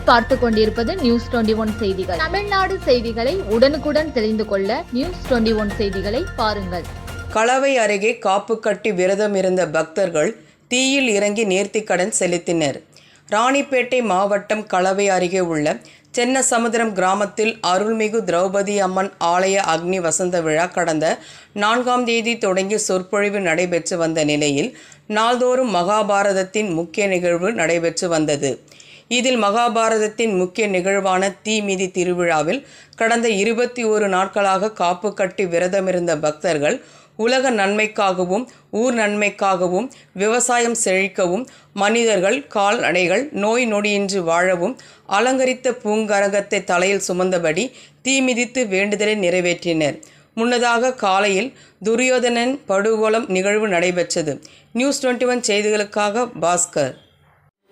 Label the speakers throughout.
Speaker 1: நீங்கள் பார்த்து கொண்டிருப்பது நியூஸ் 21 செய்திகள். தமிழ்நாடு செய்திகளை உடனுக்குடன் தெரிந்து கொள்ள நியூஸ் 21 செய்திகளை பாருங்கள்.
Speaker 2: களவை அருகே காப்பு கட்டி விரதம் இருந்த பக்தர்கள் தீயில் இறங்கி நேர்த்திக்கடன் செலுத்தினர். ராணிப்பேட்டை மாவட்டம் களவை அருகே உள்ள சென்னசமுத்திரம் கிராமத்தில் அருள்மிகு திரௌபதி அம்மன் ஆலய அக்னி வசந்த விழா கடந்த 4ஆம் தேதி தொடங்கி சொற்பொழிவு நடைபெற்று வந்த நிலையில் நாள்தோறும் மகாபாரதத்தின் முக்கிய நிகழ்வு நடைபெற்று வந்தது. இதில் மகாபாரதத்தின் முக்கிய நிகழ்வான தீமிதி திருவிழாவில் கடந்த 21 நாட்களாக காப்பு கட்டி விரதமிருந்த பக்தர்கள் உலக நன்மைக்காகவும் ஊர் நன்மைக்காகவும் விவசாயம் செழிக்கவும் மனிதர்கள் கால்நடைகள் நோய் நொடியின்றி வாழவும் அலங்கரித்த பூங்கரகத்தை தலையில் சுமந்தபடி தீமிதித்து வேண்டுதலை நிறைவேற்றினர். முன்னதாக காலையில் துரியோதனன் படுகொலம் நிகழ்வு நடைபெற்றது. நியூஸ் 21 செய்திகளுக்காக பாஸ்கர்.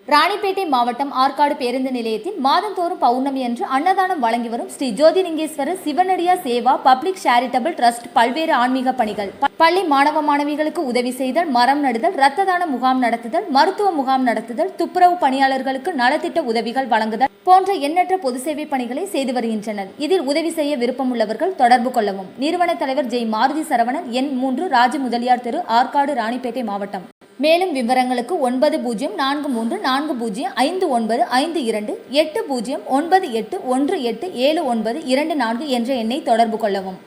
Speaker 3: ராணிப்பேட்டை மாவட்டம் ஆற்காடு பேருந்து நிலையத்தில் மாதந்தோறும் பௌர்ணமி அன்று அன்னதானம் வழங்கி வரும் Sri Jothilingeswarar சிவனடியா Seva public charitable trust பல்வேறு ஆன்மீக பணிகள், பள்ளி மாணவ மாணவிகளுக்கு உதவி செய்தல், மரம் நடுதல், இரத்த தான முகாம் நடத்துதல், மருத்துவ முகாம் நடத்துதல், துப்புரவு பணியாளர்களுக்கு நலத்திட்ட உதவிகள் வழங்குதல் போன்ற எண்ணற்ற பொது சேவை பணிகளை செய்து வருகின்றனர். இதில் உதவி செய்ய விருப்பமுள்ளவர்கள் தொடர்பு கொள்ளவும். நிறுவன தலைவர் ஜெய் மாருதி சரவணன், எண் 3, ராஜ முதலியார் தெரு, ஆற்காடு, ராணிப்பேட்டை மாவட்டம். மேலும் விவரங்களுக்கு 9040405952 809818187924 என்ற எண்ணை தொடர்பு கொள்ளவும்.